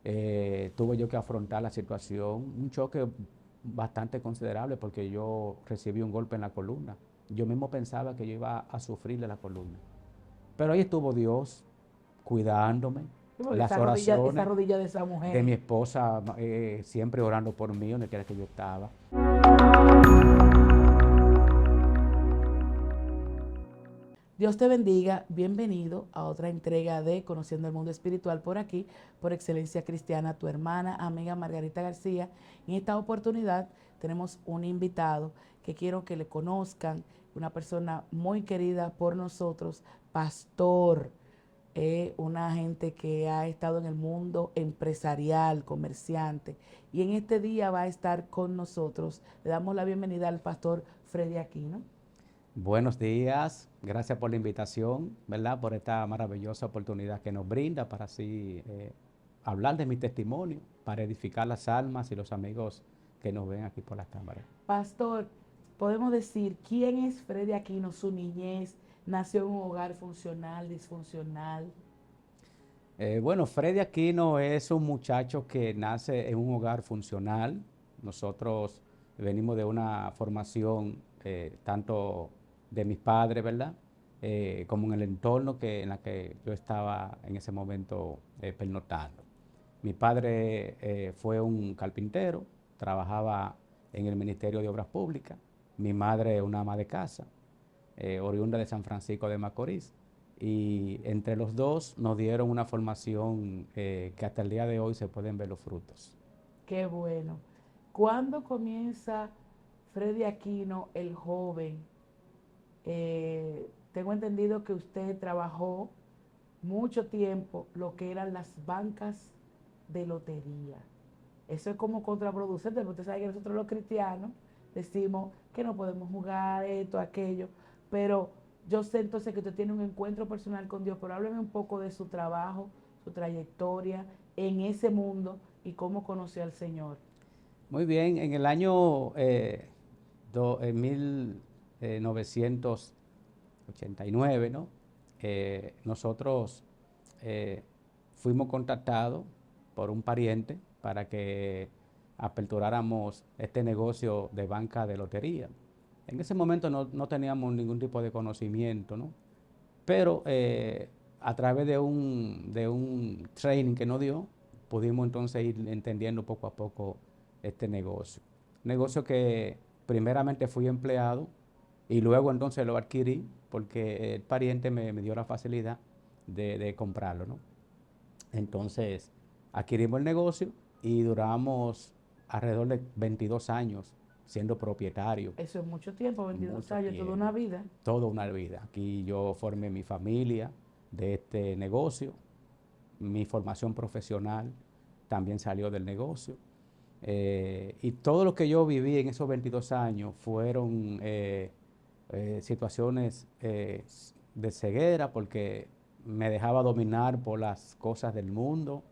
tuve yo que afrontar la situación, un choque bastante considerable porque yo recibí un golpe en la columna. Yo mismo pensaba que yo iba a sufrir de la columna. Pero ahí estuvo Dios cuidándome, Sí, porque las esa oraciones rodilla de esa de mi mujer. esposa siempre orando por mí donde quiera que yo estaba. Dios te bendiga, bienvenido a otra entrega de Conociendo el Mundo Espiritual por aquí, por Excelencia Cristiana, tu hermana, amiga Margarita García. En esta oportunidad tenemos un invitado que quiero que le conozcan, una persona muy querida por nosotros, pastor, una gente que ha estado en el mundo empresarial, comerciante, y en este día va a estar con nosotros. Le damos la bienvenida al pastor Freddy Aquino. Buenos días, gracias por la invitación, ¿verdad? Por esta maravillosa oportunidad que nos brinda para así hablar de mi testimonio, para edificar las almas y los amigos que nos ven aquí por las cámaras. Pastor, podemos decir, ¿quién es Freddy Aquino? Su niñez, nació en un hogar funcional, disfuncional. Bueno, Freddy Aquino es un muchacho que nace en un hogar funcional. Nosotros venimos de una formación tanto de mis padres, ¿verdad? Como en el entorno en la que yo estaba en ese momento pernoctando. Mi padre fue un carpintero, trabajaba en el Ministerio de Obras Públicas. Mi madre una ama de casa, oriunda de San Francisco de Macorís. Y entre los dos nos dieron una formación que hasta el día de hoy se pueden ver los frutos. Qué bueno. ¿Cuándo comienza Freddy Aquino, el joven? Tengo entendido que usted trabajó mucho tiempo lo que eran las bancas de lotería. Eso es como contraproducente, porque usted sabe que nosotros los cristianos decimos que no podemos jugar esto, aquello, pero yo sé entonces que usted tiene un encuentro personal con Dios, pero hábleme un poco de su trabajo, su trayectoria en ese mundo y cómo conoció al Señor. Muy bien, en el año 1989, ¿no? Nosotros eh, fuimos contactados por un pariente para que aperturáramos este negocio de banca de lotería. En ese momento no teníamos ningún tipo de conocimiento, ¿no? Pero a través de un training que nos dio, pudimos entonces ir entendiendo poco a poco este negocio. Negocio que primeramente fui empleado y luego entonces lo adquirí porque el pariente me dio la facilidad de comprarlo, ¿no? Entonces adquirimos el negocio y duramos alrededor de 22 años siendo propietario. Eso es mucho tiempo, 22 Mucho años, toda una tiempo, vida. toda una vida. Aquí yo formé mi familia de este negocio, mi formación profesional también salió del negocio. Y todo lo que yo viví en esos 22 años fueron situaciones de ceguera porque me dejaba dominar por las cosas del mundo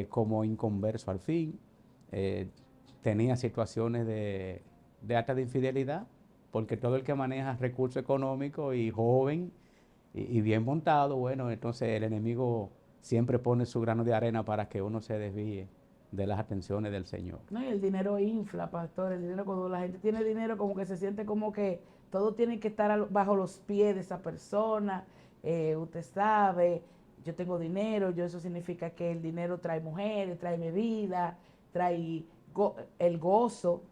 como inconverso al fin. Eh, Tenía situaciones de hasta de infidelidad, porque todo el que maneja recursos económicos y joven y bien montado, bueno, entonces el enemigo siempre pone su grano de arena para que uno se desvíe de las atenciones del Señor. No, y el dinero infla, pastor. El dinero, cuando la gente tiene dinero, como que se siente como que todo tiene que estar bajo los pies de esa persona. Usted sabe, yo tengo dinero, eso significa que el dinero trae mujeres, trae bebida, trae el gozo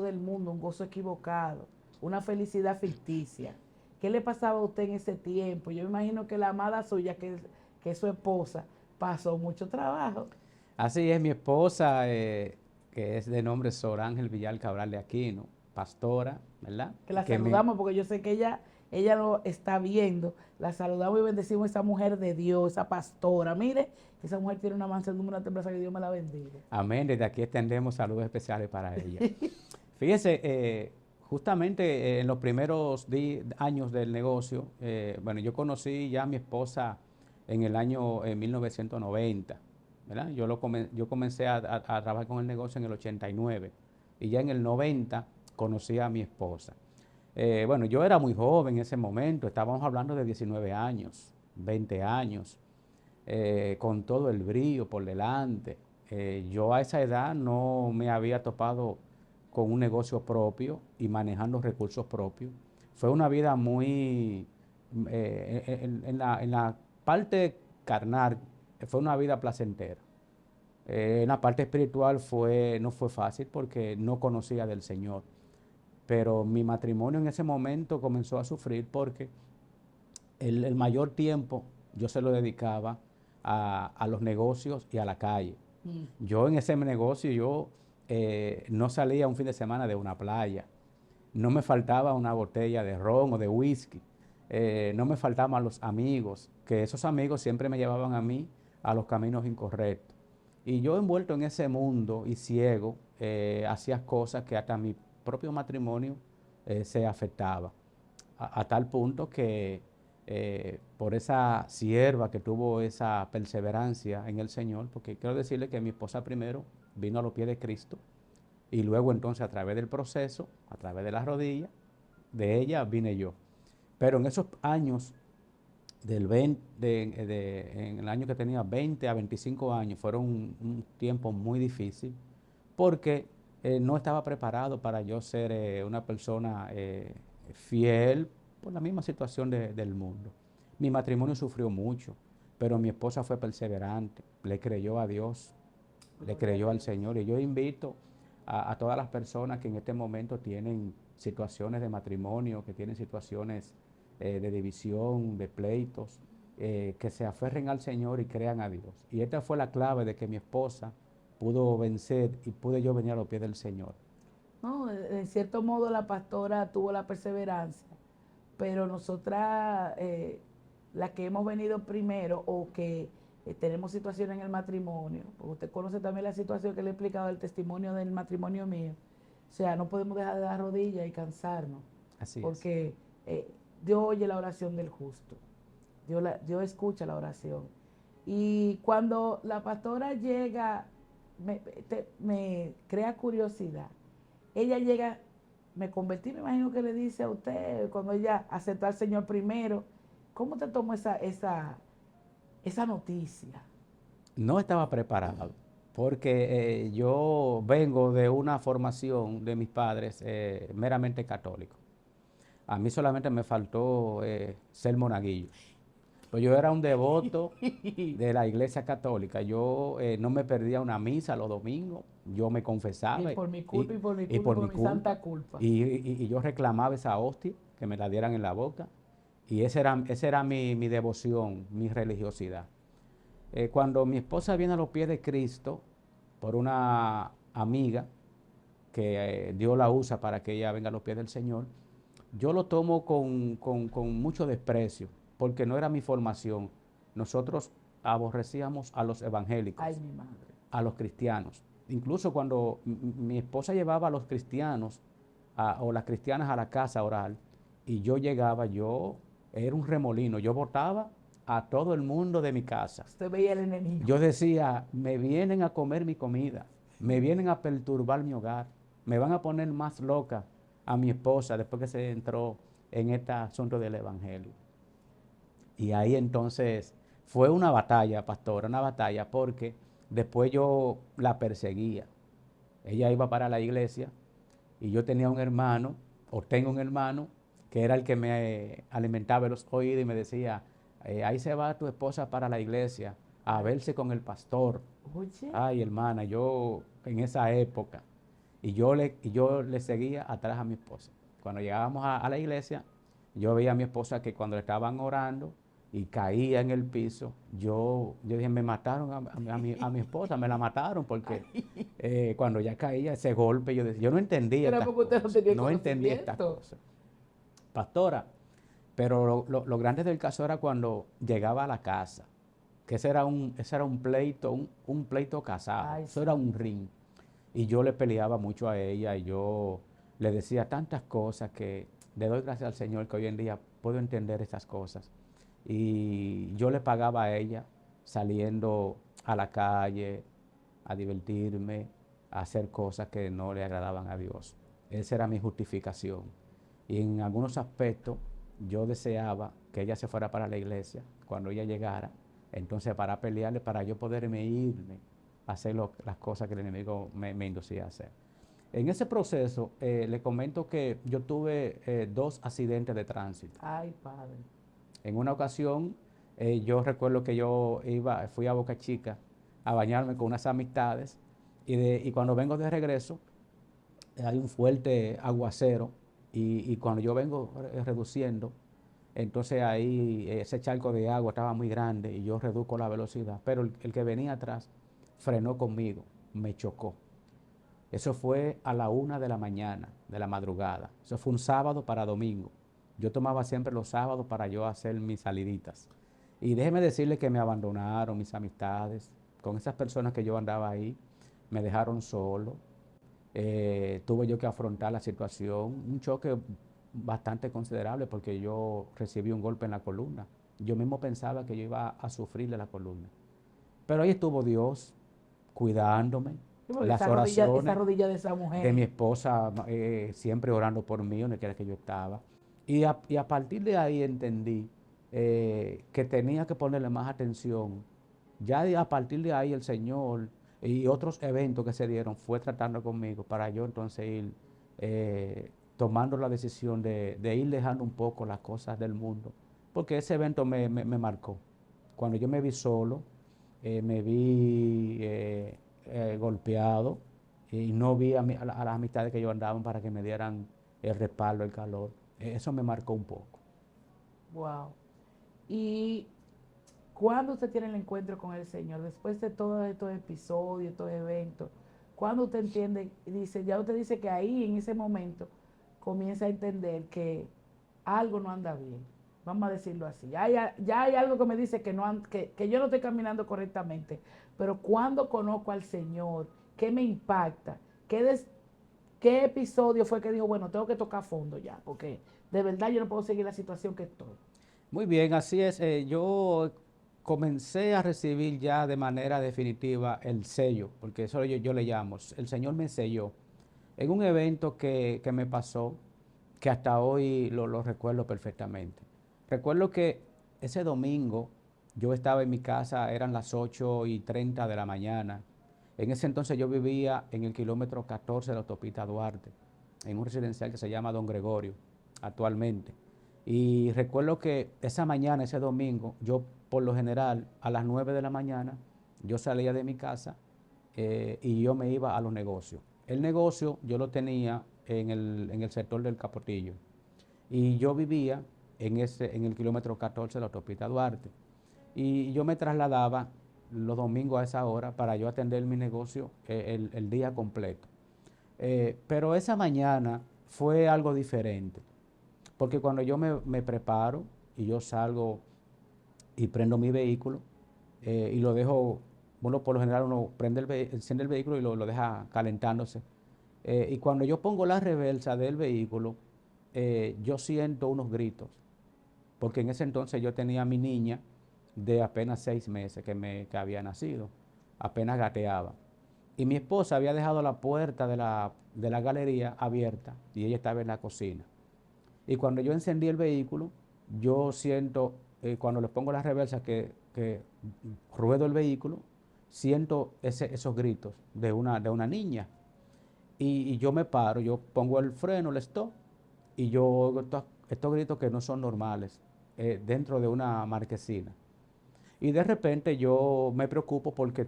del mundo, un gozo equivocado, una felicidad ficticia. ¿Qué le pasaba a usted en ese tiempo? Yo me imagino que la amada suya, que es su esposa, pasó mucho trabajo. Así es, mi esposa, que es de nombre Sor Ángel Villar Cabral de Aquino, pastora, ¿verdad? Que la Que me, saludamos porque yo sé que ella lo está viendo. La saludamos y bendecimos a esa mujer de Dios, esa pastora. Mire, esa mujer tiene una mansedumbre, una templanza, que Dios me la bendiga. amén, desde aquí extendemos saludos especiales para ella. Fíjese, justamente en los primeros años del negocio, bueno, yo conocí ya a mi esposa en el año 1990, ¿verdad? Yo comencé a trabajar con el negocio en el 89 y ya en el 90 conocí a mi esposa. Bueno, yo era muy joven en ese momento, estábamos hablando de 19 años, 20 años. con todo el brío por delante. Yo a esa edad no me había topado con un negocio propio y manejando recursos propios. Fue una vida muy, en la parte carnal, fue una vida placentera. En la parte espiritual no fue fácil porque no conocía del Señor. Pero mi matrimonio en ese momento comenzó a sufrir porque el mayor tiempo yo se lo dedicaba a los negocios y a la calle. Yo en ese negocio, no salía un fin de semana de una playa. No me faltaba una botella de ron o de whisky. No me faltaban los amigos, que esos amigos siempre me llevaban a mí a los caminos incorrectos. Y yo envuelto en ese mundo y ciego, hacía cosas que hasta mi propio matrimonio se afectaba. A tal punto que por esa sierva que tuvo esa perseverancia en el Señor, porque quiero decirle que mi esposa primero vino a los pies de Cristo y luego entonces a través del proceso, a través de las rodillas, de ella vine yo. Pero en esos años, en el año que tenía 20 a 25 años, fueron un tiempo muy difícil porque no estaba preparado para yo ser una persona fiel por la misma situación del mundo. Mi matrimonio sufrió mucho, pero mi esposa fue perseverante, le creyó a Dios, le creyó al Señor. Y yo invito a todas las personas que en este momento tienen situaciones de matrimonio, que tienen situaciones de división, de pleitos, que se aferren al Señor y crean a Dios. Y esta fue la clave de que mi esposa pudo vencer y pude yo venir a los pies del Señor. No, en cierto modo la pastora tuvo la perseverancia, pero nosotras, las que hemos venido primero o que tenemos situaciones en el matrimonio, porque usted conoce también la situación que le he explicado, el testimonio del matrimonio mío, o sea, no podemos dejar de dar rodillas y cansarnos, Así es. porque Dios oye la oración del justo, Dios escucha la oración. Y cuando la pastora llega, me crea curiosidad. Ella llega, me convertí, me imagino que le dice a usted, cuando ella aceptó al Señor primero, ¿cómo te tomó esa noticia? No estaba preparado, porque yo vengo de una formación de mis padres meramente católico. A mí solamente me faltó ser monaguillo. Pues yo era un devoto de la iglesia católica. Yo no me perdía una misa los domingos. Yo me confesaba. Y por mi culpa, y por mi y culpa, y por por mi mi culpa. santa culpa. Y yo reclamaba esa hostia, que me la dieran en la boca. Y esa era mi devoción, mi religiosidad. Cuando mi esposa viene a los pies de Cristo, por una amiga que Dios la usa para que ella venga a los pies del Señor, yo lo tomo con mucho desprecio, porque no era mi formación. Nosotros aborrecíamos a los evangélicos, Ay, mi madre. a los cristianos. Incluso cuando mi esposa llevaba a los cristianos o las cristianas a la casa a orar, y yo llegaba, yo era un remolino, yo botaba a todo el mundo de mi casa. Usted veía el enemigo. Yo decía, me vienen a comer mi comida, me vienen a perturbar mi hogar, me van a poner más loca a mi esposa después que se entró en este asunto del evangelio. Y ahí entonces fue una batalla, pastora, una batalla, porque después yo la perseguía. Ella iba para la iglesia y yo tenía un hermano, o tengo un hermano, que era el que me alimentaba los oídos y me decía, ahí se va tu esposa para la iglesia a verse con el pastor. Oye. Ay, hermana, yo en esa época, y yo le seguía atrás a mi esposa. Cuando llegábamos a la iglesia, yo veía a mi esposa que cuando le estaban orando y caía en el piso, yo dije, me mataron a mi esposa, me la mataron, porque cuando ya caía ese golpe, yo no entendía Era estas porque usted no cosas, tenía no entendía estas conocimiento. cosas. Pastora, pero lo grande del caso era cuando llegaba a la casa, que ese era un pleito, un pleito casado, Ay, eso era un santo. ring. Y yo le peleaba mucho a ella y yo le decía tantas cosas que le doy gracias al Señor que hoy en día puedo entender esas cosas. Y yo le pagaba a ella saliendo a la calle, a divertirme, a hacer cosas que no le agradaban a Dios. Esa era mi justificación. Y en algunos aspectos yo deseaba que ella se fuera para la iglesia cuando ella llegara, entonces para pelearle, para yo poderme irme a hacer las cosas que el enemigo me inducía a hacer. En ese proceso, le comento que yo tuve 2 accidentes de tránsito. Ay, padre. En una ocasión, yo recuerdo que fui a Boca Chica a bañarme con unas amistades y cuando vengo de regreso, hay un fuerte aguacero y cuando yo vengo reduciendo, entonces ahí ese charco de agua estaba muy grande y yo reduzco la velocidad, pero el que venía atrás frenó conmigo, me chocó. Eso fue a la 1 de la mañana, de la madrugada. Eso fue un sábado para domingo. Yo tomaba siempre los sábados para yo hacer mis saliditas. Y déjeme decirle que me abandonaron mis amistades. Con esas personas que yo andaba ahí, me dejaron solo. Tuve yo que afrontar la situación. Un choque bastante considerable porque yo recibí un golpe en la columna. Yo mismo pensaba que yo iba a sufrir de la columna. Pero ahí estuvo Dios cuidándome, Sí, porque las esa oraciones rodilla de esa de mi mujer. esposa siempre orando por mí, donde quiera que yo estaba. Y a partir de ahí entendí que tenía que ponerle más atención. A partir de ahí el Señor y otros eventos que se dieron fue tratando conmigo para yo entonces ir tomando la decisión de ir dejando un poco las cosas del mundo. Porque ese evento me marcó. Cuando yo me vi solo, me vi golpeado y no vi a las amistades que yo andaba para que me dieran el respaldo, el calor. Eso me marcó un poco. Wow. Y cuando usted tiene el encuentro con el Señor, después de todos estos episodios, estos eventos, cuando usted entiende, dice, ya usted dice que ahí en ese momento comienza a entender que algo no anda bien. Vamos a decirlo así. Ya hay algo que me dice que yo no estoy caminando correctamente. Pero cuando conozco al Señor, ¿qué me impacta? ¿Qué episodio fue que dijo, bueno, tengo que tocar fondo ya? Porque de verdad yo no puedo seguir la situación que estoy. Muy bien, así es. Yo comencé a recibir ya de manera definitiva el sello, porque eso yo le llamo. El Señor me selló en un evento que me pasó, que hasta hoy lo recuerdo perfectamente. Recuerdo que ese domingo yo estaba en mi casa, eran las 8:30 de la mañana. En ese entonces yo vivía en el kilómetro 14 de la autopista Duarte, en un residencial que se llama Don Gregorio, actualmente. Y recuerdo que esa mañana, ese domingo, yo por lo general a las 9 de la mañana, yo salía de mi casa y yo me iba a los negocios. El negocio yo lo tenía en el sector del Capotillo y yo vivía en el kilómetro 14 de la autopista Duarte. Y yo me trasladaba los domingos a esa hora para yo atender mi negocio el día completo. Pero esa mañana fue algo diferente, porque cuando yo me preparo y yo salgo y prendo mi vehículo y lo dejo, bueno, por lo general uno enciende el vehículo y lo deja calentándose. Y cuando yo pongo la reversa del vehículo, yo siento unos gritos, porque en ese entonces yo tenía a mi niña de apenas 6 meses que había nacido, apenas gateaba. Y mi esposa había dejado la puerta de la galería abierta y ella estaba en la cocina. Y cuando yo encendí el vehículo, yo siento, cuando le pongo la reversa, que ruedo el vehículo, siento esos gritos de una niña. Y yo me paro, yo pongo el freno, el stop, y yo oigo estos gritos que no son normales dentro de una marquesina. Y de repente yo me preocupo porque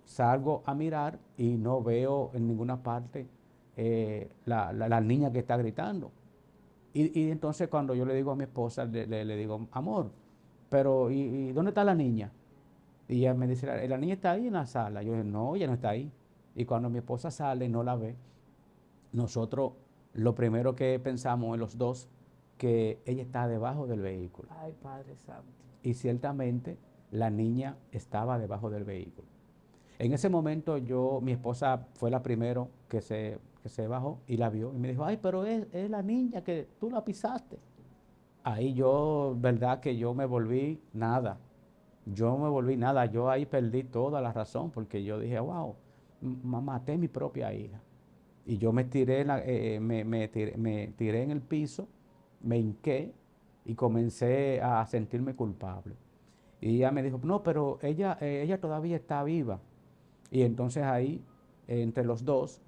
salgo a mirar y no veo en ninguna parte la niña que está gritando. Y entonces cuando yo le digo a mi esposa, le digo, amor, pero ¿y dónde está la niña? Y ella me dice, la niña está ahí en la sala. Yo le digo, no, ella no está ahí. Y cuando mi esposa sale y no la ve, nosotros lo primero que pensamos en los dos, que ella está debajo del vehículo. Ay, Padre Santo. Y ciertamente la niña estaba debajo del vehículo. En ese momento mi esposa fue la primero que se bajó y la vio y me dijo, ay, pero es la niña que tú la pisaste. Ahí verdad que yo me volví nada. Yo me volví nada. Yo ahí perdí toda la razón porque yo dije, wow, maté a mi propia hija. Y yo me tiré, me tiré en el piso, me hinqué y comencé a sentirme culpable. Y ella me dijo, no, pero ella todavía está viva. Y entonces ahí, entre los dos,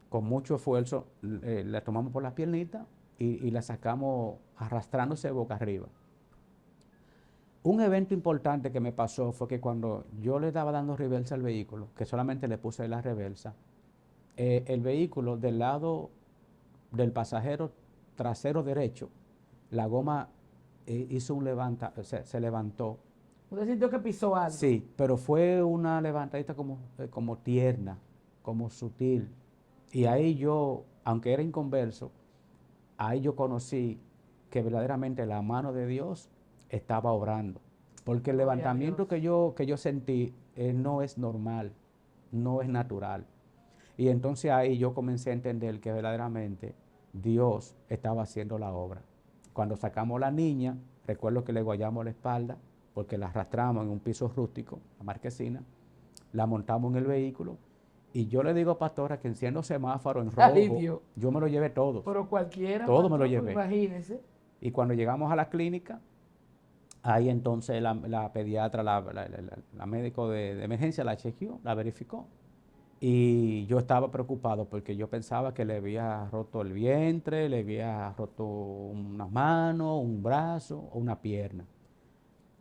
con mucho esfuerzo, la tomamos por las piernitas y la sacamos arrastrándose boca arriba. Un evento importante que me pasó fue que cuando yo le estaba dando reversa al vehículo, que solamente le puse la reversa, el vehículo del lado del pasajero trasero derecho, la goma hizo un se levantó. ¿Usted sintió que pisó algo? Sí, pero fue una levantadita como tierna, como sutil. Y ahí yo, aunque era inconverso, ahí yo conocí que verdaderamente la mano de Dios estaba obrando. Porque el Gloria a levantamiento Dios. que yo sentí no es normal, no es natural. Y entonces ahí yo comencé a entender que verdaderamente Dios estaba haciendo la obra. Cuando sacamos a la niña, recuerdo que le guayamos la espalda, porque la arrastramos en un piso rústico, la marquesina, la montamos en el vehículo, y yo le digo a Pastora que enciendo semáforo en Ay, rojo, Dios. yo me lo llevé todos, Pero cualquiera, todo me lo pastor, pues llevé. imagínese. Y cuando llegamos a la clínica, ahí entonces la pediatra, la médico de emergencia la chequeó, la verificó. Y yo estaba preocupado porque yo pensaba que le había roto el vientre, le había roto una mano, un brazo o una pierna.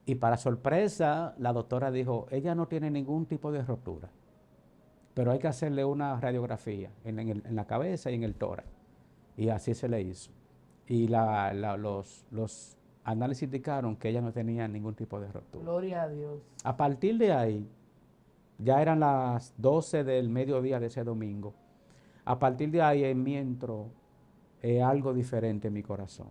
Y para sorpresa, la doctora dijo, ella no tiene ningún tipo de rotura, pero hay que hacerle una radiografía en la cabeza y en el tórax. Y así se le hizo. Y los análisis indicaron que ella no tenía ningún tipo de rotura. Gloria a Dios. A partir de ahí, ya eran las 12 del mediodía de ese domingo. A partir de ahí en mí entró algo diferente en mi corazón.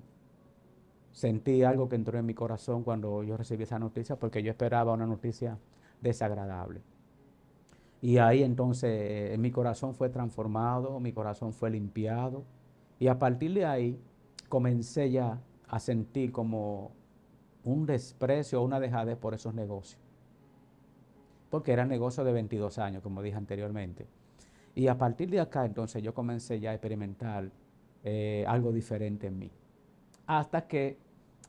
Sentí algo que entró en mi corazón cuando yo recibí esa noticia porque yo esperaba una noticia desagradable. Y ahí entonces mi corazón fue transformado, mi corazón fue limpiado. Y a partir de ahí comencé ya a sentir como un desprecio o una dejadez por esos negocios. Porque eran negocios de 22 años, como dije anteriormente. Y a partir de acá entonces yo comencé ya a experimentar algo diferente en mí. Hasta que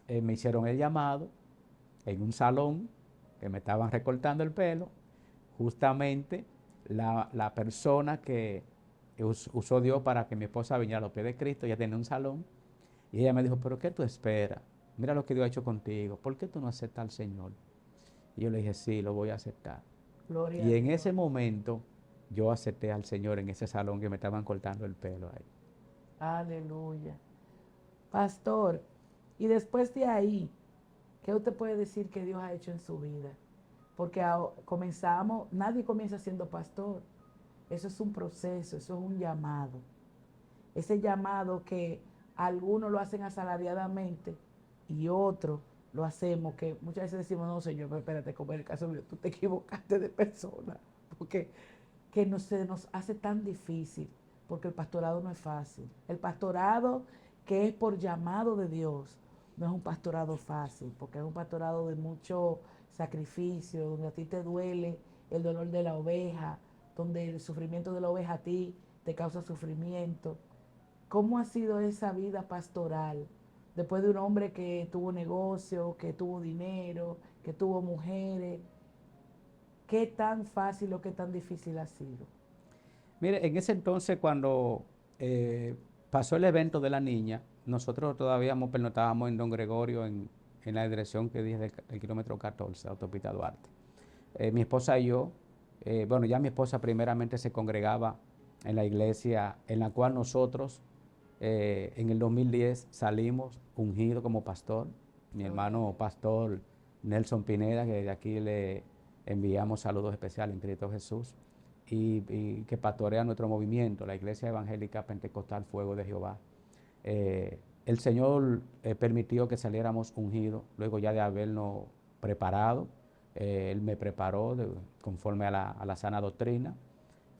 me hicieron el llamado en un salón que me estaban recortando el pelo. Justamente la persona que usó Dios para que mi esposa viniera a los pies de Cristo, ya tenía un salón. Y ella me dijo, pero ¿qué tú esperas? Mira lo que Dios ha hecho contigo. ¿Por qué tú no aceptas al Señor? Y yo le dije, sí, lo voy a aceptar. Gloria a Y en Dios. ese momento yo acepté al Señor en ese salón que me estaban cortando el pelo ahí. Aleluya. Pastor, y después de ahí, ¿qué usted puede decir que Dios ha hecho en su vida? Porque comenzamos, nadie comienza siendo pastor. Eso es un proceso, eso es un llamado. Ese llamado que algunos lo hacen asalariadamente y otros lo hacemos, que muchas veces decimos, no señor, pero espérate, como en el caso mío, tú te equivocaste de persona. Porque se nos hace tan difícil, porque el pastorado no es fácil. El pastorado que es por llamado de Dios no es un pastorado fácil, porque es un pastorado de mucho sacrificio, donde a ti te duele el dolor de la oveja, donde el sufrimiento de la oveja a ti te causa sufrimiento. ¿Cómo ha sido esa vida pastoral? Después de un hombre que tuvo negocio, que tuvo dinero, que tuvo mujeres, ¿qué tan fácil o qué tan difícil ha sido? Mire, en ese entonces cuando pasó el evento de la niña, nosotros todavía pernotábamos en Don Gregorio, en la dirección que dije del kilómetro 14, Autopista Duarte. Mi esposa y yo, bueno, ya mi esposa primeramente se congregaba en la iglesia en la cual nosotros en el 2010 salimos ungidos como pastor. Mi hermano pastor Nelson Pineda, que de aquí le enviamos saludos especiales en Cristo Jesús, y que pastorea nuestro movimiento, la Iglesia Evangélica Pentecostal Fuego de Jehová. El Señor permitió que saliéramos ungidos, luego ya de habernos preparado. Él me preparó conforme a la sana doctrina.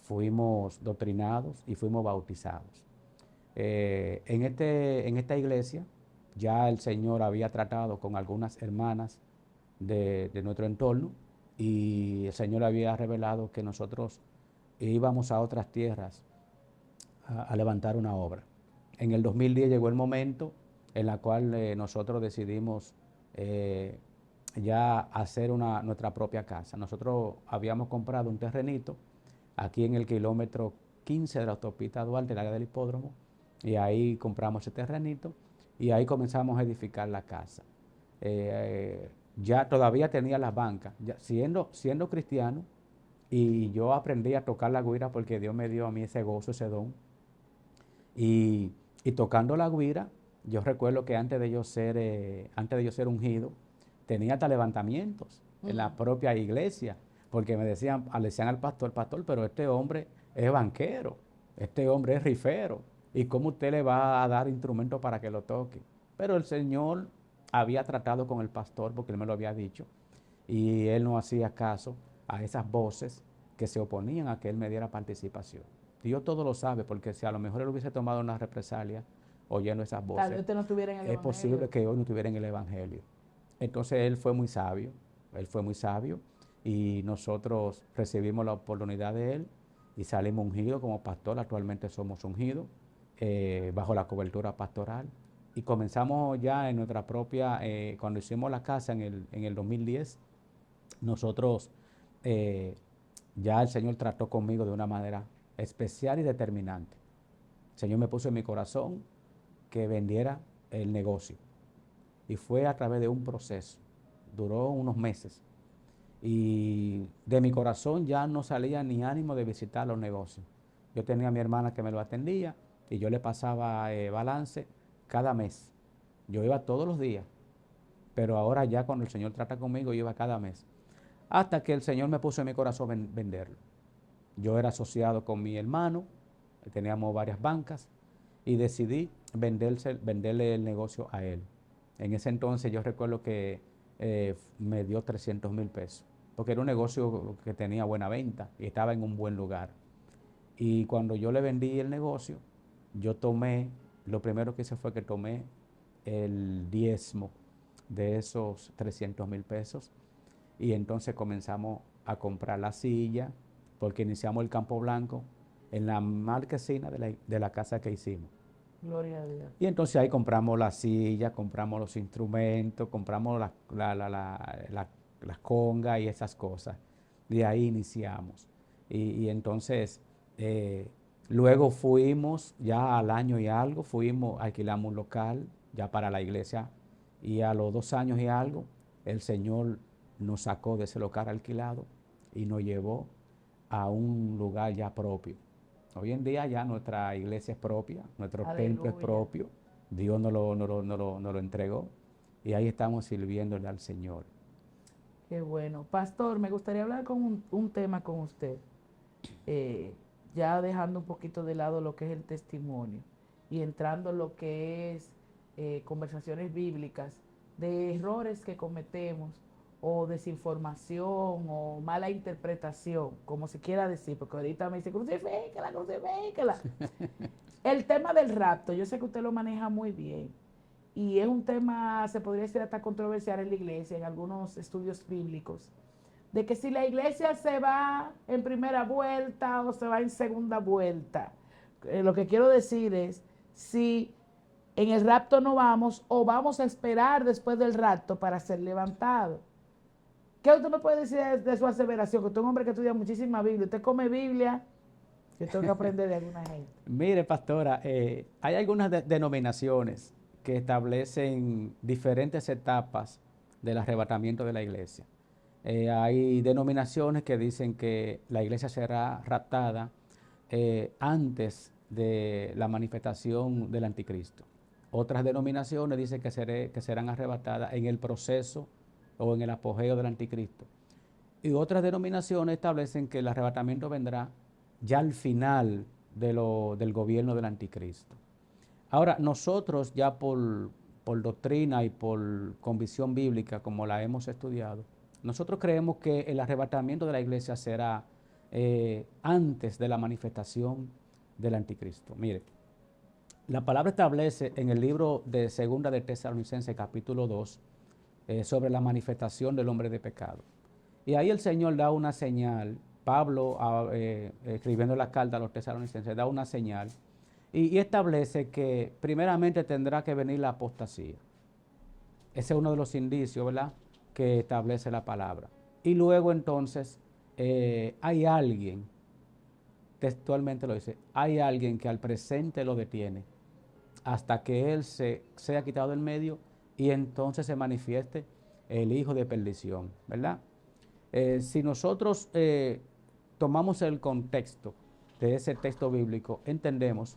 Fuimos doctrinados y fuimos bautizados. En esta iglesia ya el Señor había tratado con algunas hermanas de nuestro entorno y el Señor había revelado que nosotros íbamos a otras tierras a levantar una obra. En el 2010 llegó el momento en el cual nosotros decidimos ya hacer nuestra propia casa. Nosotros habíamos comprado un terrenito aquí en el kilómetro 15 de la autopista Duarte, el área del hipódromo, y ahí compramos ese terrenito y ahí comenzamos a edificar la casa. Ya todavía tenía las bancas, ya siendo cristiano, y yo aprendí a tocar la güira porque Dios me dio a mí ese gozo, ese don. Y, y tocando la güira, yo recuerdo que antes de yo ser ungido, tenía hasta levantamientos en la propia iglesia, porque le decían al pastor, pero este hombre es banquero, este hombre es rifero, ¿y cómo usted le va a dar instrumentos para que lo toque? Pero el Señor había tratado con el pastor, porque él me lo había dicho, y él no hacía caso a esas voces que se oponían a que él me diera participación. Dios todo lo sabe, porque si a lo mejor él hubiese tomado una represalia oyendo esas Tal vez voces, usted no estuviera en el es posible Evangelio. que hoy no estuviera en el Evangelio. Entonces él fue muy sabio y nosotros recibimos la oportunidad de él y salimos ungidos como pastor. Actualmente somos ungidos bajo la cobertura pastoral y comenzamos ya en nuestra propia, cuando hicimos la casa en el 2010, nosotros eh, ya el Señor trató conmigo de una manera especial y determinante. El Señor me puso en mi corazón que vendiera el negocio. Y fue a través de un proceso. Duró unos meses. Y de mi corazón ya no salía ni ánimo de visitar los negocios. Yo tenía a mi hermana que me lo atendía y yo le pasaba balance cada mes. Yo iba todos los días, pero ahora ya cuando el Señor trata conmigo, yo iba cada mes. Hasta que el Señor me puso en mi corazón venderlo. Yo era asociado con mi hermano, teníamos varias bancas y decidí venderle el negocio a él. En ese entonces yo recuerdo que me dio 300,000 pesos, porque era un negocio que tenía buena venta y estaba en un buen lugar. Y cuando yo le vendí el negocio, lo primero que hice fue que tomé el diezmo de esos 300,000 pesos y entonces comenzamos a comprar la silla, porque iniciamos el campo blanco en la marquesina de la casa que hicimos. Gloria a Dios. Y entonces ahí compramos la silla, compramos los instrumentos, compramos las congas y esas cosas. De ahí iniciamos. Y entonces, luego fuimos, ya al año y algo, alquilamos un local ya para la iglesia. Y a los 2 años y algo, el Señor nos sacó de ese local alquilado y nos llevó a un lugar ya propio. Hoy en día ya nuestra iglesia es propia, nuestro templo es Aleluya. propio, Dios nos lo entregó y ahí estamos sirviéndole al Señor. Qué bueno. Pastor, me gustaría hablar con un tema con usted, ya dejando un poquito de lado lo que es el testimonio y entrando en lo que es conversaciones bíblicas de errores que cometemos o desinformación o mala interpretación, como se quiera decir, porque ahorita me dice, crucifíquela, crucifíquela. El tema del rapto, yo sé que usted lo maneja muy bien y es un tema, se podría decir hasta controversial en la iglesia, en algunos estudios bíblicos, de que si la iglesia se va en primera vuelta o se va en segunda vuelta. Lo que quiero decir es, si en el rapto no vamos o vamos a esperar después del rapto para ser levantado. ¿Qué usted me puede decir de su aseveración? Que usted es un hombre que estudia muchísima Biblia, usted come Biblia, yo tengo que aprender de alguna gente. Mire, pastora, hay algunas denominaciones que establecen diferentes etapas del arrebatamiento de la iglesia. Hay denominaciones que dicen que la iglesia será raptada antes de la manifestación del anticristo. Otras denominaciones dicen que serán arrebatadas en el proceso o en el apogeo del anticristo. Y otras denominaciones establecen que el arrebatamiento vendrá ya al final del gobierno del anticristo. Ahora, nosotros ya por doctrina y por convicción bíblica, como la hemos estudiado, nosotros creemos que el arrebatamiento de la iglesia será antes de la manifestación del anticristo. Mire, la palabra establece en el libro de Segunda de Tesalonicenses, capítulo 2, sobre la manifestación del hombre de pecado. Y ahí el Señor da una señal. Pablo, escribiendo la carta a los tesalonicenses, da una señal y establece que primeramente tendrá que venir la apostasía. Ese es uno de los indicios, ¿verdad?, que establece la palabra. Y luego entonces hay alguien, textualmente lo dice, hay alguien que al presente lo detiene hasta que él sea quitado del medio y entonces se manifieste el hijo de perdición, ¿verdad? Si nosotros tomamos el contexto de ese texto bíblico, entendemos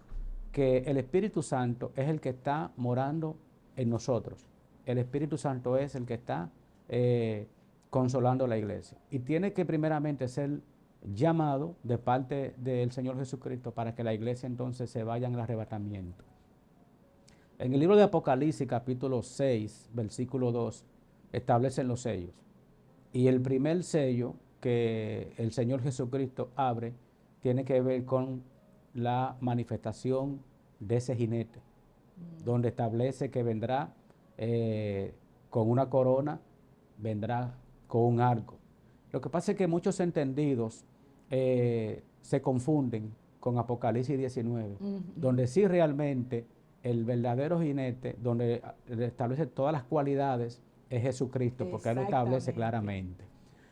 que el Espíritu Santo es el que está morando en nosotros. El Espíritu Santo es el que está consolando a la iglesia. Y tiene que primeramente ser llamado de parte del Señor Jesucristo para que la iglesia entonces se vaya en el arrebatamiento. En el libro de Apocalipsis, capítulo 6, versículo 2, establecen los sellos. Y el primer sello que el Señor Jesucristo abre tiene que ver con la manifestación de ese jinete, donde establece que vendrá con una corona, vendrá con un arco. Lo que pasa es que muchos entendidos se confunden con Apocalipsis 19, donde sí realmente el verdadero jinete, donde establece todas las cualidades, es Jesucristo, porque Él lo establece claramente.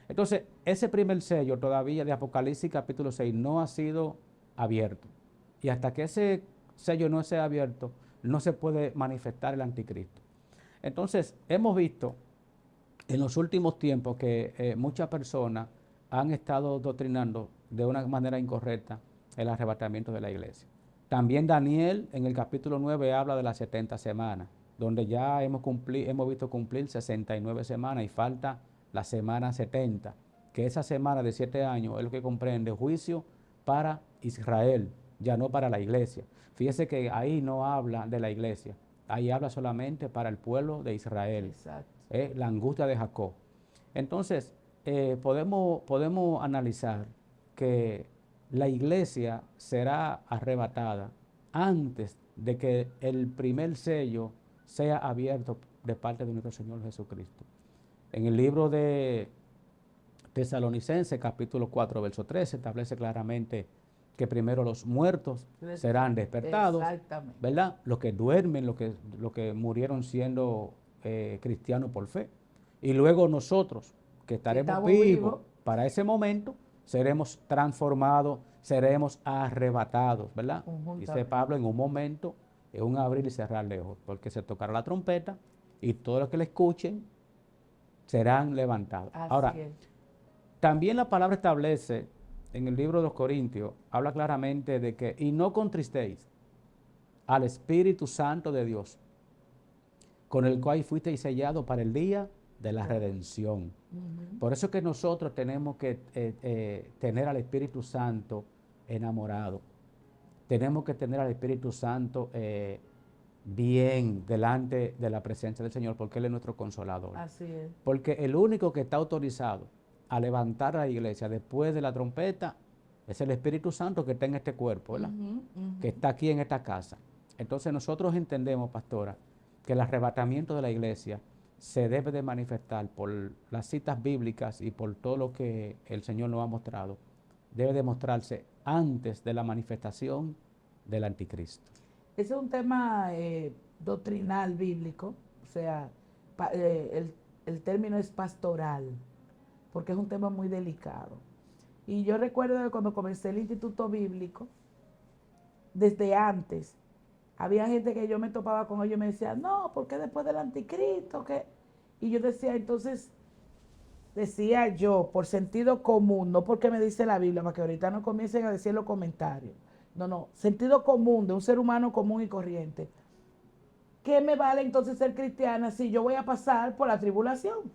Entonces, ese primer sello todavía de Apocalipsis capítulo 6 no ha sido abierto. Y hasta que ese sello no sea abierto, no se puede manifestar el anticristo. Entonces, hemos visto en los últimos tiempos que muchas personas han estado doctrinando de una manera incorrecta el arrebatamiento de la iglesia. También Daniel en el capítulo 9 habla de las 70 semanas, donde ya hemos visto cumplir 69 semanas y falta la semana 70, que esa semana de 7 años es lo que comprende juicio para Israel, ya no para la iglesia. Fíjese que ahí no habla de la iglesia, ahí habla solamente para el pueblo de Israel, la angustia de Jacob. Entonces, podemos analizar que la iglesia será arrebatada antes de que el primer sello sea abierto de parte de nuestro Señor Jesucristo. En el libro de Tesalonicenses, capítulo 4, verso 13, establece claramente que primero los muertos serán despertados, ¿verdad? Los que duermen, los que murieron siendo cristianos por fe. Y luego nosotros, que estaremos vivos para ese momento, seremos transformados, seremos arrebatados, ¿verdad? Dice Pablo, en un momento, en un abrir y cerrar de ojos, porque se tocará la trompeta y todos los que le escuchen serán levantados. Ahora, también la palabra establece, en el libro de los Corintios, habla claramente de que, y no contristéis al Espíritu Santo de Dios, con el cual fuisteis sellados para el día de la redención. Por eso es que nosotros tenemos que tener al Espíritu Santo enamorado. Tenemos que tener al Espíritu Santo bien delante de la presencia del Señor, porque Él es nuestro consolador. Así es. Porque el único que está autorizado a levantar a la iglesia después de la trompeta es el Espíritu Santo que está en este cuerpo, ¿verdad? Que está aquí en esta casa. Entonces nosotros entendemos, pastora, que el arrebatamiento de la iglesia se debe de manifestar por las citas bíblicas y por todo lo que el Señor nos ha mostrado. Debe de mostrarse antes de la manifestación del anticristo. Ese es un tema doctrinal bíblico, o sea, el término es pastoral, porque es un tema muy delicado. Y yo recuerdo que cuando comencé el Instituto Bíblico, desde antes, había gente que yo me topaba con ellos y me decía, no, ¿por qué después del anticristo? ¿Qué? Y yo decía, entonces, decía yo, por sentido común, no porque me dice la Biblia, para que ahorita no comiencen a decir los comentarios. No, sentido común de un ser humano común y corriente. ¿Qué me vale entonces ser cristiana si yo voy a pasar por la tribulación?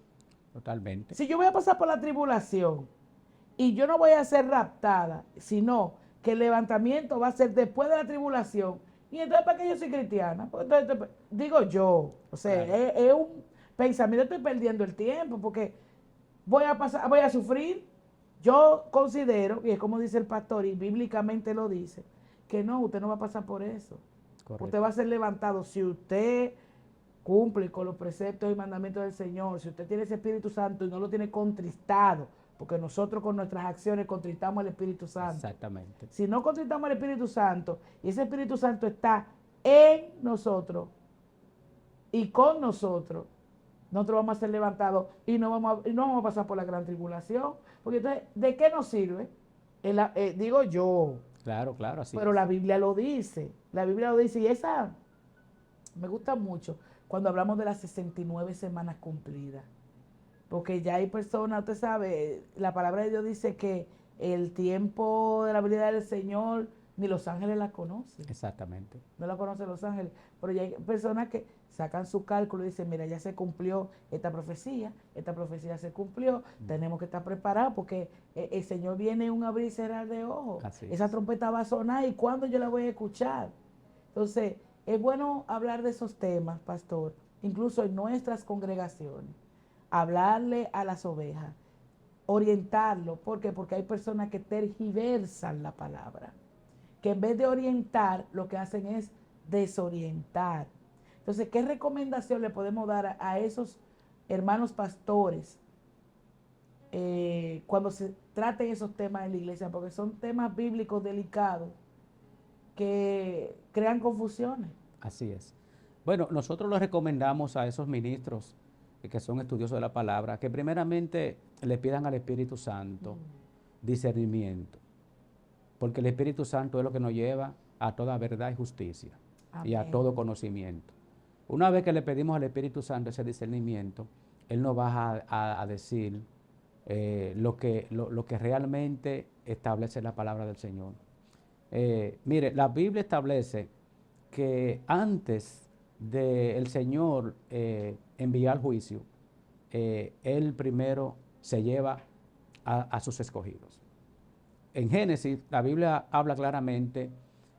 Totalmente. Si yo voy a pasar por la tribulación y yo no voy a ser raptada, sino que el levantamiento va a ser después de la tribulación, y entonces ¿para qué yo soy cristiana? Pues entonces, digo yo, o sea, claro, es un pensamiento, estoy perdiendo el tiempo porque voy a sufrir. Yo considero, y es como dice el pastor, y bíblicamente lo dice, que no, usted no va a pasar por eso. Correcto. Usted va a ser levantado si usted cumple con los preceptos y mandamientos del Señor, si usted tiene ese Espíritu Santo y no lo tiene contristado, porque nosotros con nuestras acciones contristamos al Espíritu Santo. Exactamente. Si no contristamos al Espíritu Santo y ese Espíritu Santo está en nosotros y con nosotros, nosotros vamos a ser levantados y no vamos a pasar por la gran tribulación. Porque entonces, ¿de qué nos sirve? Digo yo, Claro, claro, así pero es. la Biblia lo dice. La Biblia lo dice y esa me gusta mucho cuando hablamos de las 69 semanas cumplidas. Porque ya hay personas, usted sabe, la palabra de Dios dice que el tiempo de la venida del Señor, ni los ángeles la conocen. Exactamente. No la conocen los ángeles. Pero ya hay personas que sacan su cálculo y dicen, mira, ya se cumplió esta profecía se cumplió, tenemos que estar preparados porque el Señor viene en un abrir y cerrar de ojos. Así Esa es. trompeta va a sonar y ¿cuándo yo la voy a escuchar? Entonces, es bueno hablar de esos temas, pastor, incluso en nuestras congregaciones. Hablarle a las ovejas, orientarlo. ¿Por qué? Porque hay personas que tergiversan la palabra, que en vez de orientar, lo que hacen es desorientar. Entonces, ¿qué recomendación le podemos dar a esos hermanos pastores cuando se traten esos temas en la iglesia? Porque son temas bíblicos delicados que crean confusiones. Así es. Bueno, nosotros les recomendamos a esos ministros que son estudiosos de la palabra que primeramente le pidan al Espíritu Santo discernimiento, porque el Espíritu Santo es lo que nos lleva a toda verdad y justicia y a Amén. todo conocimiento. Una vez que le pedimos al Espíritu Santo ese discernimiento, Él nos va a decir lo que realmente establece la palabra del Señor. Mire, la Biblia establece que antes del Señor enviar juicio, Él primero se lleva a sus escogidos. En Génesis, la Biblia habla claramente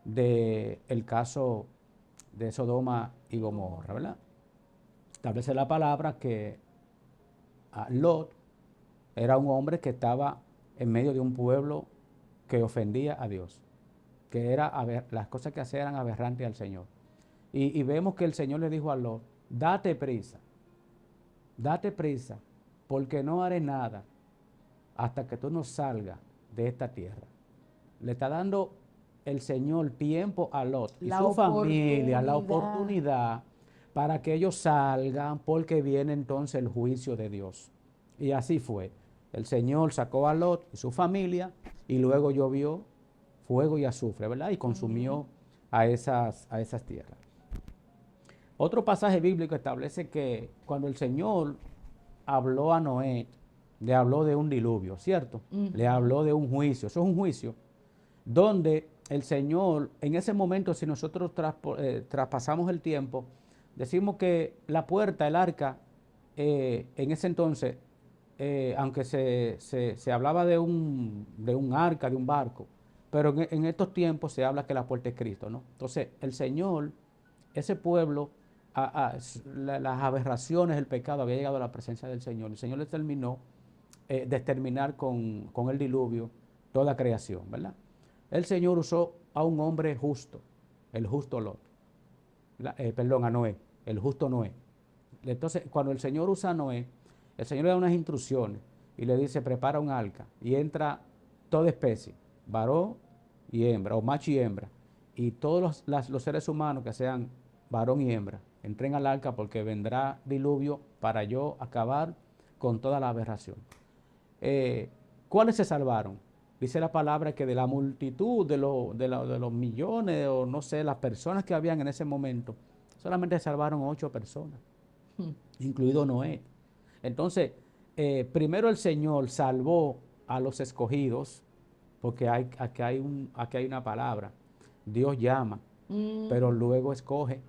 del caso de Sodoma y Gomorra, ¿verdad? Establece la palabra que Lot era un hombre que estaba en medio de un pueblo que ofendía a Dios, que las cosas que hacía eran aberrantes al Señor. Y vemos que el Señor le dijo a Lot, date prisa, porque no haré nada hasta que tú no salgas de esta tierra. Le está dando el Señor tiempo a Lot y su familia, la oportunidad para que ellos salgan, porque viene entonces el juicio de Dios. Y así fue. El Señor sacó a Lot y su familia y luego llovió fuego y azufre, ¿verdad? Y consumió a esas tierras. Otro pasaje bíblico establece que cuando el Señor habló a Noé, le habló de un diluvio, ¿cierto? Le habló de un juicio. Eso es un juicio donde el Señor, en ese momento, si nosotros traspasamos el tiempo, decimos que la puerta, el arca, en ese entonces, aunque se hablaba de un arca, de un barco, pero en estos tiempos se habla que la puerta es Cristo, ¿no? Entonces, el Señor, ese pueblo, las aberraciones, el pecado había llegado a la presencia del Señor. El Señor determinó de exterminar con el diluvio toda creación, ¿verdad? El Señor usó a un hombre justo, el justo Lot, a Noé, el justo Noé. Entonces, cuando el Señor usa a Noé, el Señor le da unas instrucciones y le dice, prepara un arca y entra toda especie, varón y hembra, o macho y hembra, y todos los seres humanos que sean varón y hembra, entren al arca porque vendrá diluvio para yo acabar con toda la aberración. ¿Cuáles se salvaron? Dice la palabra que de la multitud, de los millones, o no sé, las personas que habían en ese momento, solamente se salvaron 8 personas, incluido Noé. Entonces, primero el Señor salvó a los escogidos, porque aquí hay una palabra, Dios llama, pero luego escoge.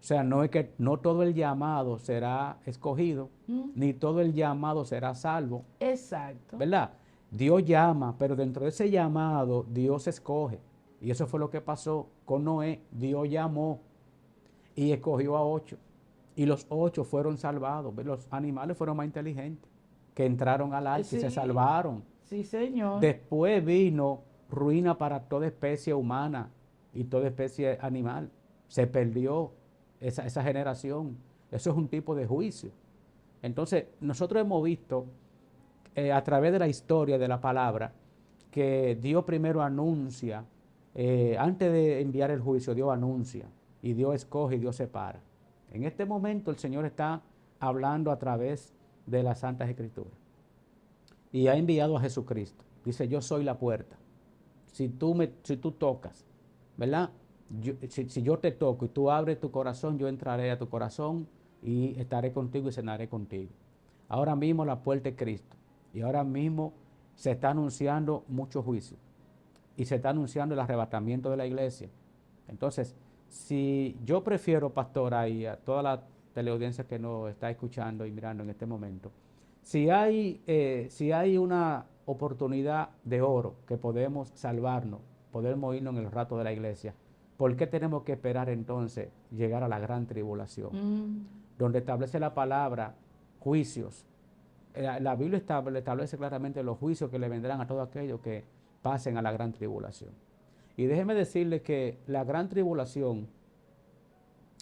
O sea, no es que no todo el llamado será escogido, ni todo el llamado será salvo. Exacto. ¿Verdad? Dios llama, pero dentro de ese llamado Dios escoge. Y eso fue lo que pasó con Noé. Dios llamó y escogió a 8. Y los 8 fueron salvados. Los animales fueron más inteligentes, que entraron al arca y se salvaron. Sí, Señor. Después vino ruina para toda especie humana y toda especie animal. Se perdió esa generación. Eso es un tipo de juicio. Entonces, nosotros hemos visto a través de la historia de la palabra que Dios primero anuncia, antes de enviar el juicio, Dios anuncia, y Dios escoge y Dios separa. En este momento el Señor está hablando a través de las Santas Escrituras. Y ha enviado a Jesucristo. Dice, yo soy la puerta. Si tú tocas, ¿verdad? Si yo te toco y tú abres tu corazón, yo entraré a tu corazón y estaré contigo y cenaré contigo. Ahora mismo la puerta es Cristo. Y ahora mismo se está anunciando mucho juicio. Y se está anunciando el arrebatamiento de la iglesia. Entonces, si yo prefiero, pastora, y a toda la teleaudiencia que nos está escuchando y mirando en este momento, si hay una oportunidad de oro que podemos salvarnos, podemos irnos en el rato de la iglesia, ¿por qué tenemos que esperar entonces llegar a la gran tribulación? Donde establece la palabra juicios. La Biblia establece claramente los juicios que le vendrán a todos aquellos que pasen a la gran tribulación. Y déjeme decirle que la gran tribulación,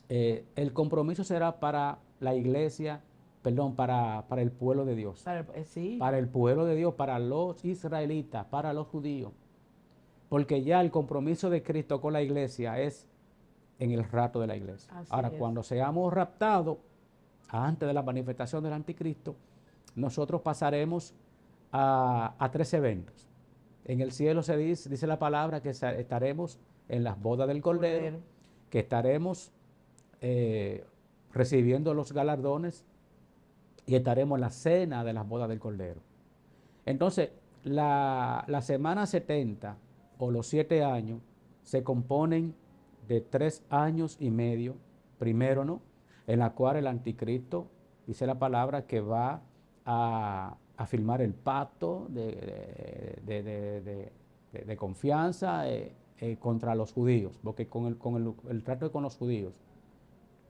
el compromiso será para la iglesia, perdón, para el pueblo de Dios. Sí. Para el pueblo de Dios, para los israelitas, para los judíos. Porque ya el compromiso de Cristo con la iglesia es en el rapto de la iglesia. Así Ahora, es. cuando seamos raptados, antes de la manifestación del anticristo, nosotros pasaremos a 3 eventos. En el cielo dice la palabra que estaremos en las bodas del Cordero, que estaremos recibiendo los galardones y estaremos en la cena de las bodas del Cordero. Entonces, la semana 70 o los 7 años se componen de 3 años y medio, primero, ¿no? En la cual el anticristo, dice la palabra, que va a firmar el pacto de confianza contra los judíos, porque con el trato con los judíos.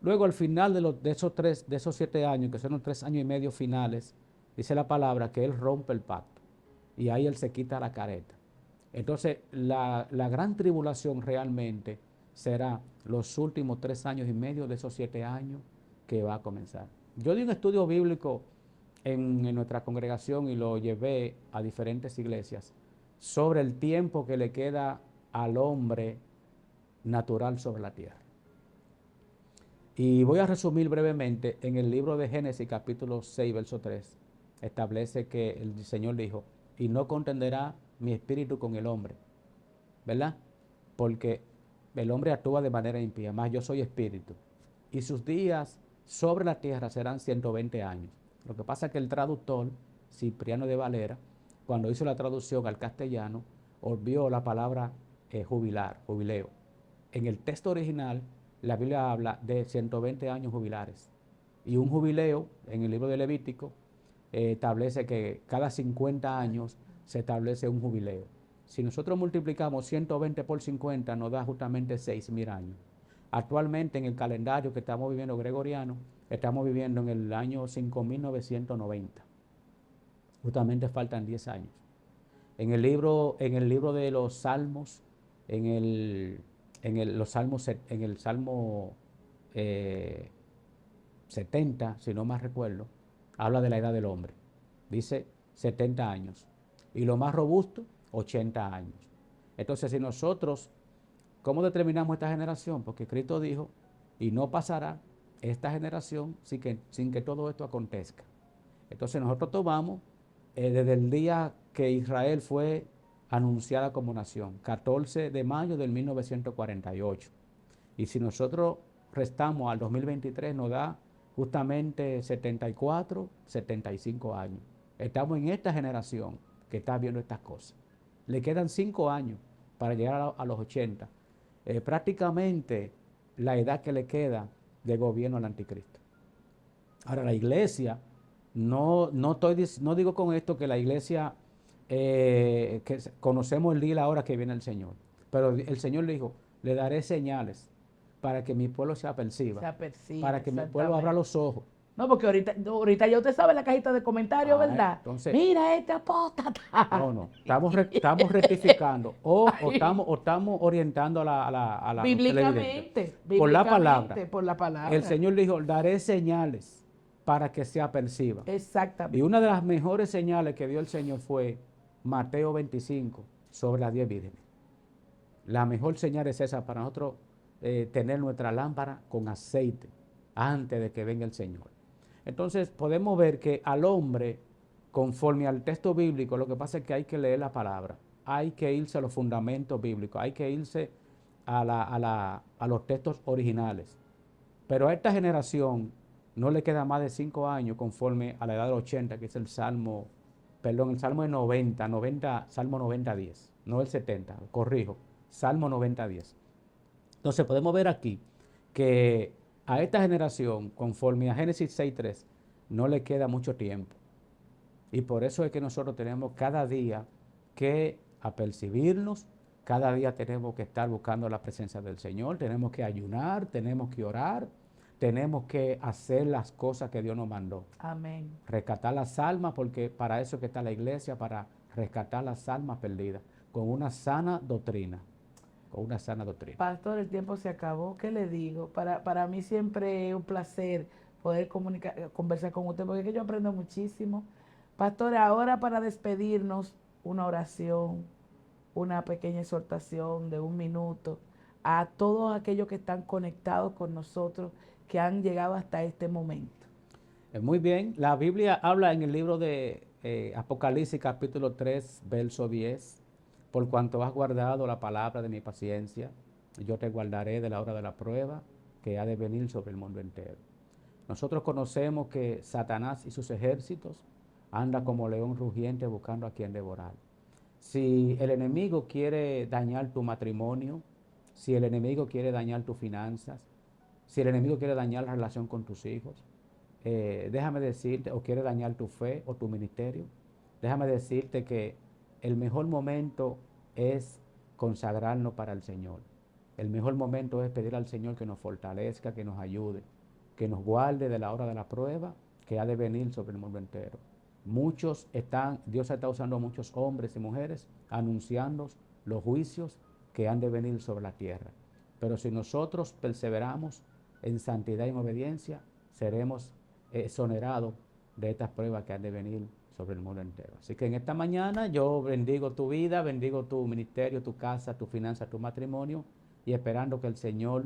Luego, al final de esos 7 años, que son los 3 años y medio finales, dice la palabra que él rompe el pacto y ahí él se quita la careta. Entonces, la gran tribulación realmente será los últimos 3 años y medio de esos 7 años que va a comenzar. Yo di un estudio bíblico en nuestra congregación y lo llevé a diferentes iglesias sobre el tiempo que le queda al hombre natural sobre la tierra. Y voy a resumir brevemente. En el libro de Génesis capítulo 6, verso 3, establece que el Señor dijo, y no contenderá mi espíritu con el hombre, ¿verdad? Porque el hombre actúa de manera impía, mas yo soy espíritu. Y sus días sobre la tierra serán 120 años. Lo que pasa es que el traductor, Cipriano de Valera, cuando hizo la traducción al castellano, olvidó la palabra jubileo. En el texto original, la Biblia habla de 120 años jubilares. Y un jubileo, en el libro de Levítico, establece que cada 50 años se establece un jubileo. Si nosotros multiplicamos 120 por 50, nos da justamente 6.000 años. Actualmente, en el calendario que estamos viviendo gregoriano, estamos viviendo en el año 5990. Justamente faltan 10 años. En el libro de los Salmos, en el Salmo 70, si no más recuerdo, habla de la edad del hombre. Dice 70 años. Y lo más robusto, 80 años. Entonces, si nosotros, ¿cómo determinamos esta generación? Porque Cristo dijo, y no pasará esta generación sin que todo esto acontezca. Entonces, nosotros tomamos desde el día que Israel fue anunciada como nación, 14 de mayo del 1948. Y si nosotros restamos al 2023, nos da justamente 74, 75 años. Estamos en esta generación que está viendo estas cosas. Le quedan 5 años para llegar a los 80. Prácticamente la edad que le queda de gobierno al anticristo. Ahora, la iglesia, no digo con esto que la iglesia, que conocemos el día y la hora que viene el Señor, pero el Señor le dijo, le daré señales para que mi pueblo se aperciba, para que mi pueblo abra los ojos. No, porque ahorita ya usted sabe la cajita de comentarios, ¿verdad? Entonces, mira este apóstata. No, estamos rectificando o estamos orientando a la bíblicamente, por la palabra. Por la palabra. El Señor dijo, daré señales para que se aperciba. Exactamente. Y una de las mejores señales que dio el Señor fue Mateo 25 sobre las 10 vírgenes. La mejor señal es esa para nosotros tener nuestra lámpara con aceite antes de que venga el Señor. Entonces podemos ver que al hombre, conforme al texto bíblico, lo que pasa es que hay que leer la palabra, hay que irse a los fundamentos bíblicos, hay que irse a los textos originales. Pero a esta generación no le queda más de 5 años conforme a la edad de los 80, que es el Salmo, perdón, el Salmo de 90, Salmo 90:10, no el 70, corrijo, Salmo 90:10. Entonces podemos ver aquí que a esta generación, conforme a Génesis 6:3, no le queda mucho tiempo. Y por eso es que nosotros tenemos cada día que apercibirnos, cada día tenemos que estar buscando la presencia del Señor, tenemos que ayunar, tenemos que orar, tenemos que hacer las cosas que Dios nos mandó. Amén. Rescatar las almas, porque para eso es que está la iglesia, para rescatar las almas perdidas, con una sana doctrina. Con una sana doctrina. Pastor, el tiempo se acabó. ¿Qué le digo? Para mí siempre es un placer poder conversar con usted, porque es que yo aprendo muchísimo. Pastor, ahora para despedirnos, una oración, una pequeña exhortación de 1 minuto a todos aquellos que están conectados con nosotros, que han llegado hasta este momento. Muy bien, la Biblia habla en el libro de Apocalipsis capítulo 3, verso 10, por cuanto has guardado la palabra de mi paciencia, yo te guardaré de la hora de la prueba que ha de venir sobre el mundo entero. Nosotros conocemos que Satanás y sus ejércitos andan como león rugiente buscando a quien devorar. Si el enemigo quiere dañar tu matrimonio, si el enemigo quiere dañar tus finanzas, si el enemigo quiere dañar la relación con tus hijos, déjame decirte, o quiere dañar tu fe o tu ministerio, déjame decirte que el mejor momento es consagrarnos para el Señor. El mejor momento es pedir al Señor que nos fortalezca, que nos ayude, que nos guarde de la hora de la prueba que ha de venir sobre el mundo entero. Dios está usando a muchos hombres y mujeres anunciando los juicios que han de venir sobre la tierra. Pero si nosotros perseveramos en santidad y en obediencia, seremos exonerados de estas pruebas que han de venir sobre el mundo entero. Así que en esta mañana yo bendigo tu vida, bendigo tu ministerio, tu casa, tu finanza, tu matrimonio, y esperando que el Señor,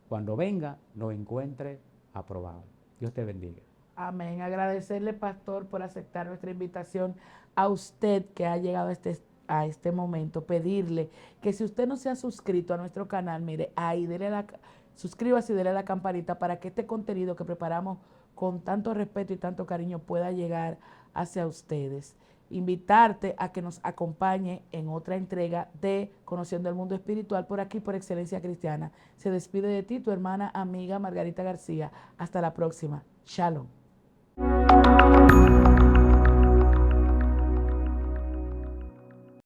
cuando venga, nos encuentre aprobado. Dios te bendiga. Amén. Agradecerle, pastor, por aceptar nuestra invitación. A usted que ha llegado a este momento, pedirle que si usted no se ha suscrito a nuestro canal, mire, ahí suscríbase y dele a la campanita para que este contenido que preparamos con tanto respeto y tanto cariño pueda llegar hacia ustedes. Invitarte a que nos acompañe en otra entrega de Conociendo el Mundo Espiritual por aquí, por Excelencia Cristiana. Se despide de ti tu hermana, amiga Margarita García. Hasta la próxima. Shalom.